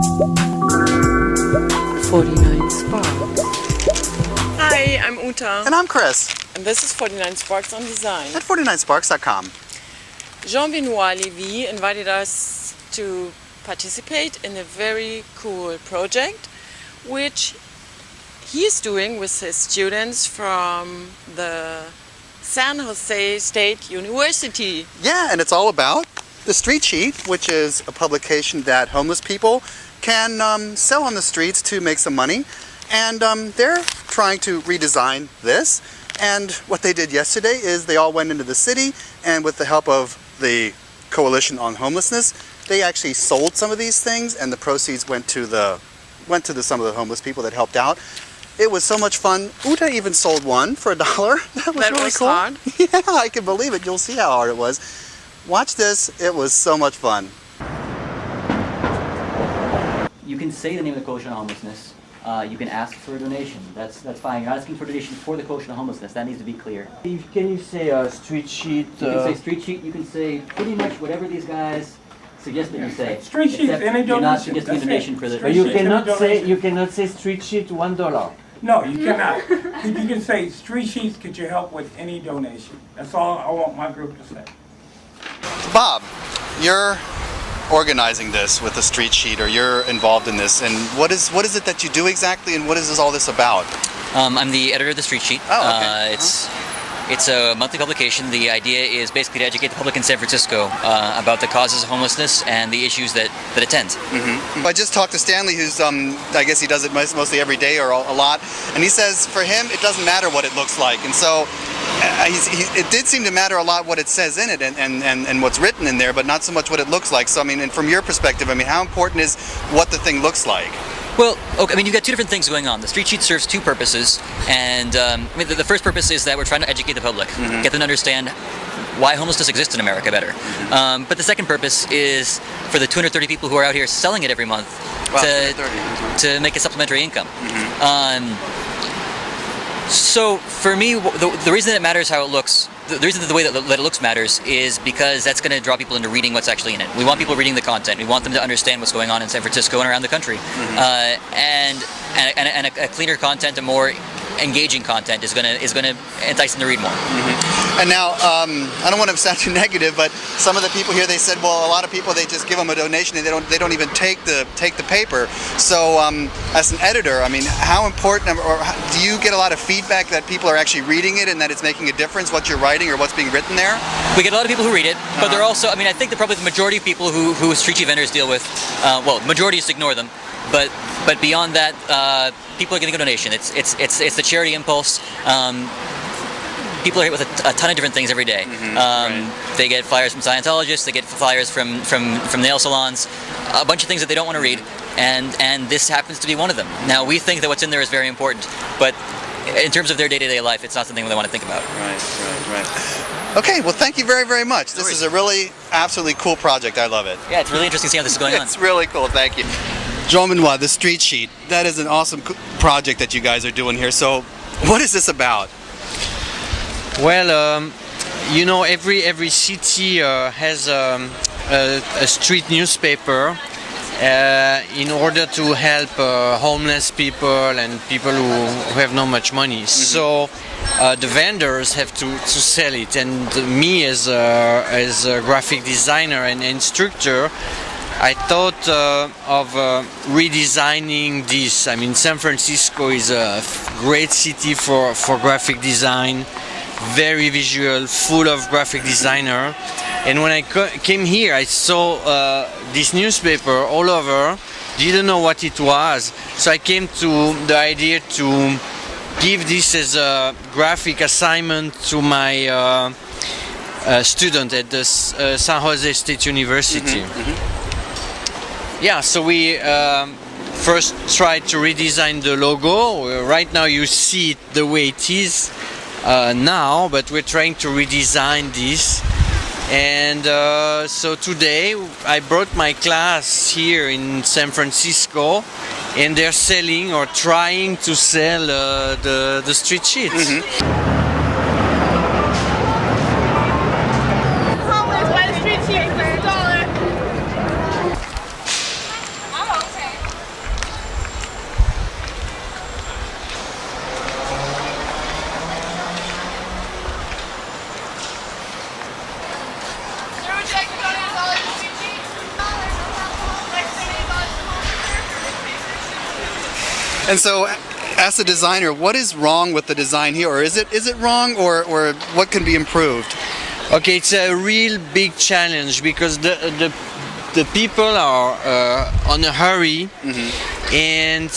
49 Sparks. Hi, I'm Uta. And I'm Chris And this is 49 Sparks on Design. at 49sparks.com. Jean-Benoit Levy invited us to participate in a very cool project which he is doing with his students from the San José State University. Yeah, and it's all about the Street Sheet, which is a publication that homeless people can sell on the streets to make some money. And they're trying to redesign this. And what they did yesterday is they all went into the city, and with the help of the Coalition on Homelessness, they actually sold some of these things, and the proceeds went to some of the homeless people that helped out. It was so much fun. Uta even sold one for $1. That was really cool. Hard. Yeah, I can believe it. You'll see how hard it was. Watch this. It was so much fun. You can say the name of the Coalition on Homelessness. You can ask for a donation. That's fine. You're asking for a donation for the Coalition on Homelessness. That needs to be clear. Can you say Street Sheet? You can say Street Sheet. You can say pretty much whatever these guys suggest that you say. Street Sheet, Except any you're not donation. suggesting a donation for the. But you cannot say Street Sheet $1. No, you cannot. You can say, Street Sheets, could you help with any donation? That's all I want my group to say. Bob, you're organizing this with the Street Sheet, or you're involved in this, and what is it that you do exactly, and what is all this about? I'm the editor of the Street Sheet. Oh, okay. It's a monthly publication. The idea is basically to educate the public in San Francisco about the causes of homelessness and the issues that attend. Mm-hmm. I just talked to Stanley, who's I guess he does it mostly every day or a lot, and he says for him it doesn't matter what it looks like, and so it did seem to matter a lot what it says in it and what's written in there, but not so much what it looks like. So I mean, and from your perspective, I mean, how important is what the thing looks like? Well, okay, I mean, you've got two different things going on. The Street Sheet serves two purposes, and I mean, the first purpose is that we're trying to educate the public, get them to understand why homelessness exists in America better. But the second purpose is for the 230 people who are out here selling it every month to make a supplementary income. So for me, the reason that it matters how it looks, the reason that the way that it looks matters is because that's going to draw people into reading what's actually in it. We want people reading the content. We want them to understand what's going on in San Francisco and around the country. And a cleaner content, a more engaging content is going to entice them to read more. And now, I don't want to sound too negative, but some of the people here, they said, well, a lot of people, they just give them a donation and they don't even take the paper. So as an editor, I mean, how important, or do you get a lot of feedback that people are actually reading it and that it's making a difference what you're writing or what's being written there? We get a lot of people who read it, but they're also, I mean, I think that probably the majority of people who Street Sheet vendors deal with, well, majority is to ignore them, but beyond that, people are giving a donation. It's the charity impulse. People are hit with a ton of different things every day. They get flyers from Scientologists, they get flyers from nail salons, a bunch of things that they don't want to read, and this happens to be one of them. Now, we think that what's in there is very important, but in terms of their day-to-day life, it's not something they want to think about. Right. Okay, well, thank you very, very much. This is a really, absolutely cool project. I love it. Yeah, it's really interesting to see how this is going on. It's really cool. Thank you. Jean-Benoit, the Street Sheet. That is an awesome project that you guys are doing here. So, what is this about? Well, you know, every city has a street newspaper in order to help homeless people and people who have not much money. So the vendors have to sell it, and me as a graphic designer and instructor, I thought of redesigning this. I mean, San Francisco is a great city for graphic design, very visual, full of graphic designer. And when I came here, I saw this newspaper all over, didn't know what it was. So I came to the idea to give this as a graphic assignment to my student at the San José State University. Yeah, so we first tried to redesign the logo. Right now you see it the way it is now, but we're trying to redesign this. And so today I brought my class here in San Francisco, and they're selling or trying to sell the street sheets. Homeless by the street sheet for $1. And so, as a designer, what is wrong with the design here, or is it wrong, or what can be improved? Okay, it's a real big challenge because the people are on a hurry, and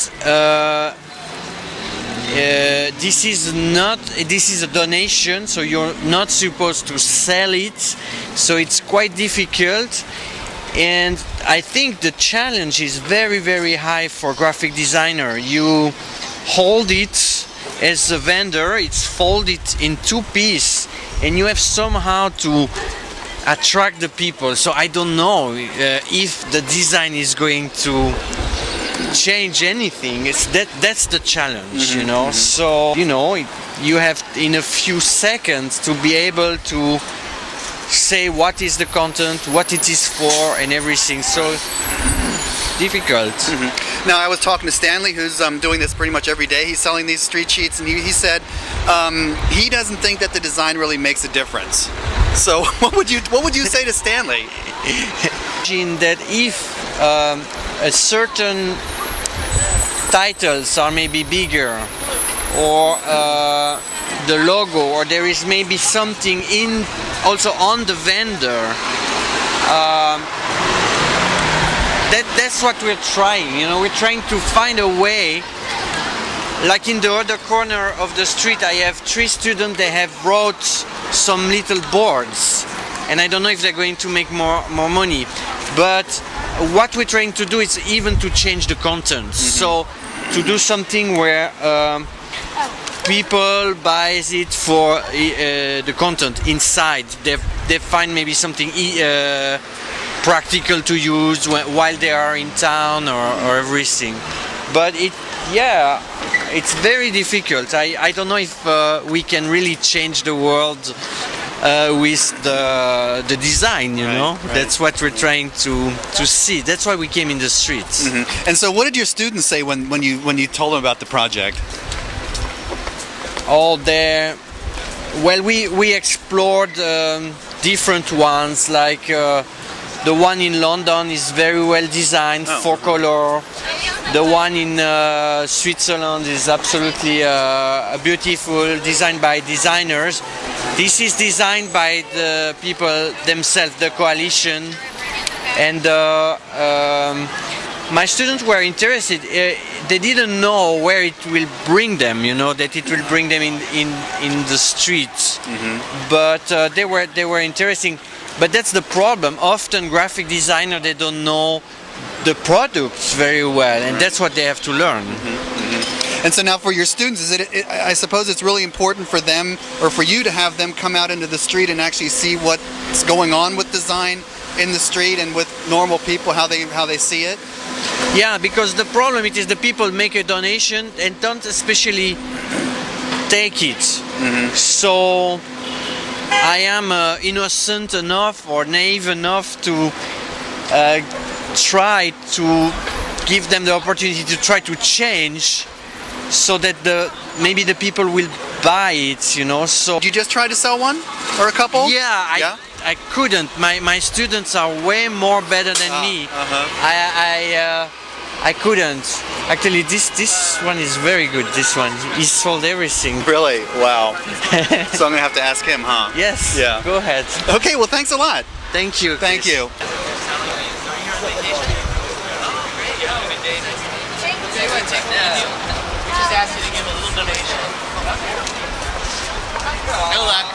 this is a donation, so you're not supposed to sell it, so it's quite difficult. And I think the challenge is very, very high for graphic designer. You hold it as a vendor, it's folded in two pieces, and you have somehow to attract the people. So I don't know if the design is going to change anything. That's the challenge, you know. So you have in a few seconds to be able to say what is the content, what it is for, and everything. So difficult. Now, I was talking to Stanley, who's doing this pretty much every day. He's selling these street sheets, and he said he doesn't think that the design really makes a difference. So, what would you say to Stanley? Imagine that if a certain titles are maybe bigger, or the logo, or there is maybe something in also on the vendor. That's what we're trying. We're trying to find a way. Like in the other corner of the street, I have 3 students. They have wrote some little boards, and I don't know if they're going to make more money. But what we're trying to do is even to change the content. So to do something where people buys it for the content inside. They find maybe something practical to use while they are in town or everything. But it's very difficult. I don't know if we can really change the world with the design, you know. Right. That's what we're trying to see. That's why we came in the streets. And so, what did your students say when you told them about the project? All there. Well, we explored different ones, like the one in London is very well designed, 4-color. The one in Switzerland is absolutely beautiful, designed by designers. This is designed by the people themselves, the coalition. And my students were interested. They didn't know where it will bring them, that it will bring them in the streets. But they were interesting. But that's the problem. Often graphic designers, they don't know the products very well, and that's what they have to learn. And so now for your students, I suppose it's really important for them, or for you to have them come out into the street and actually see what's going on with design in the street and with normal people, how they see it? Yeah, because the problem is the people make a donation and don't especially take it. So I am innocent enough or naive enough to try to give them the opportunity to try to change, so that maybe the people will buy it, So Did you just try to sell one or a couple? Yeah, I couldn't. My students are way more better than me. I couldn't. Actually, this one is very good. This one, he sold everything. Really? Wow. So I'm gonna have to ask him, huh? Yes. Yeah. Go ahead. Okay. Well, thanks a lot. Thank you. Thank you. No luck.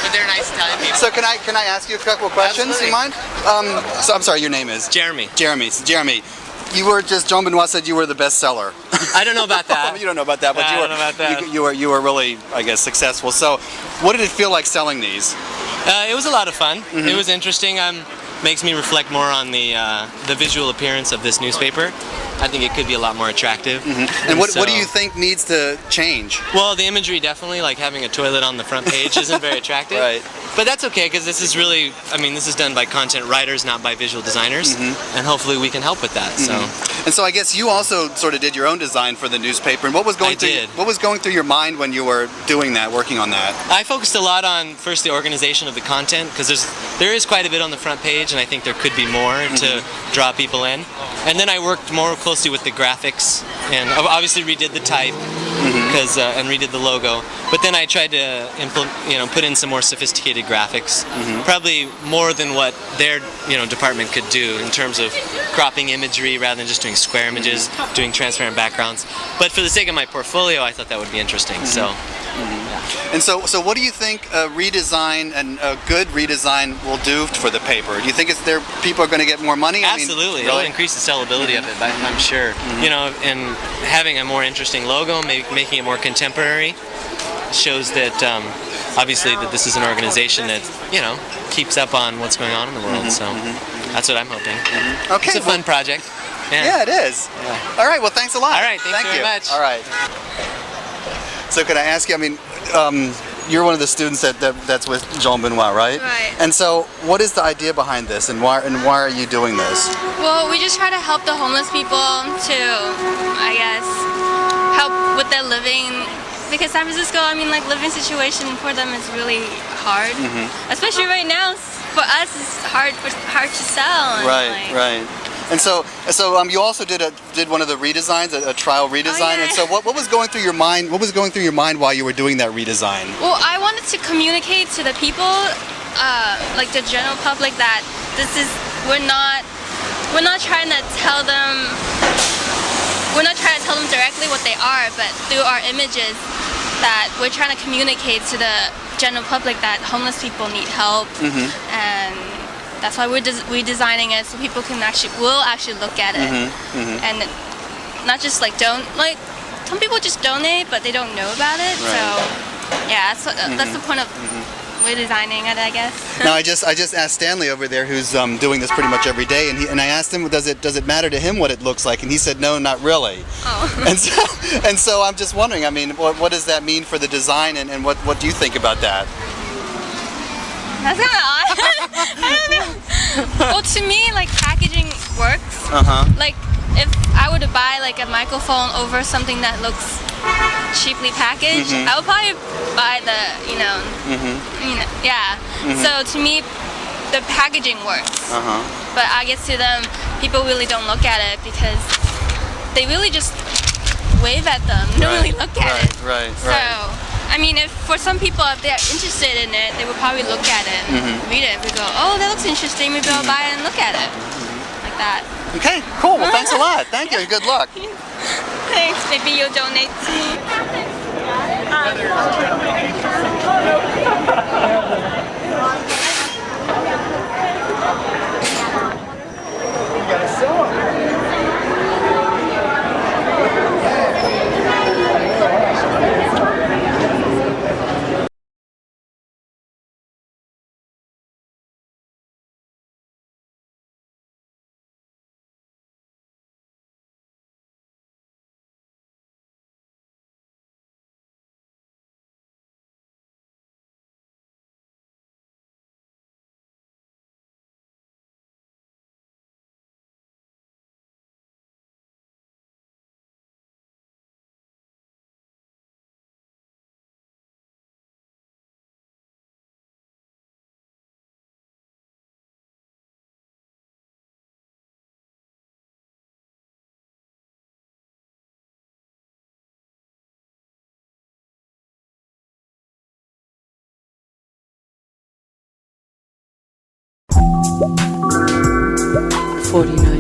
But they're nice Italian people. So can I ask you a couple of questions? Absolutely. You mind? So I'm sorry. Your name is Jeremy. Jeremy. So Jeremy, you were just Jean-Benoit said you were the best seller. I don't know about that. You don't know about that, but I don't know about that. You were really, I guess, successful. So, what did it feel like selling these? It was a lot of fun. It was interesting. Makes me reflect more on the visual appearance of this newspaper. I think it could be a lot more attractive. And what do you think needs to change? Well, the imagery definitely, like having a toilet on the front page, isn't very attractive. Right. But that's okay, because this is really, this is done by content writers, not by visual designers, and hopefully we can help with that. So. And so I guess you also sort of did your own design for the newspaper. And what was going through your mind when you were doing that, working on that? I focused a lot on first the organization of the content, because there is quite a bit on the front page. imagine I think there could be more to draw people in. And then I worked more closely with the graphics, and obviously redid the type because and redid the logo. But then I tried to put in some more sophisticated graphics, probably more than what their department could do in terms of cropping imagery rather than just doing square images, doing transparent backgrounds. But for the sake of my portfolio, I thought that would be interesting. So. And so what do you think a redesign and a good redesign will do for the paper? Do you think people are going to get more money? Absolutely, I mean, really? It'll increase the sellability of it, I'm sure. And having a more interesting logo, making it more contemporary, shows that obviously that this is an organization that keeps up on what's going on in the world. So that's what I'm hoping. Okay, it's a fun project. Yeah, it is. Yeah. All right, well, thanks a lot. All right, thanks very much. All right. So can I ask you, I mean, you're one of the students that's with Jean-Benoit, right? Right. And so what is the idea behind this, and why are you doing this? Well, we just try to help the homeless people to, I guess, help with their living. Because San Francisco, I mean, like, living situation for them is really hard. Especially right now, for us, it's hard to sell. And Right. And so you also did one of the redesigns, a trial redesign. yeah. And so what was going through your mind? What was going through your mind while you were doing that redesign? Well, I wanted to communicate to the people, like the general public, that we're not trying to tell them. We're not trying to tell them directly what they are, but through our images, that we're trying to communicate to the general public that homeless people need help, and that's why we're redesigning it so people will actually look at it, and not just like some people just donate, but they don't know about it. Right. So yeah, that's the point of redesigning it, I guess. Now I just asked Stanley over there, who's doing this pretty much every day, and I asked him, does it matter to him what it looks like, and he said no, not really. Oh. And so I'm just wondering, I mean, what does that mean for the design, and what do you think about that? That's kind of odd. I don't know. Well, to me, like, packaging works. Like, if I were to buy like a microphone over something that looks cheaply packaged, I would probably buy the, yeah. So to me, the packaging works. But I guess to them, people really don't look at it because they really just wave at them. They don't really look at it. Right. So, I mean, if for some people, if they're interested in it, they would probably look at it and read it. We go, oh, that looks interesting. Maybe I'll buy it and look at it. Like that. Okay, cool. Well, thanks a lot. Thank you, and good luck. Thanks. Maybe you'll donate to .49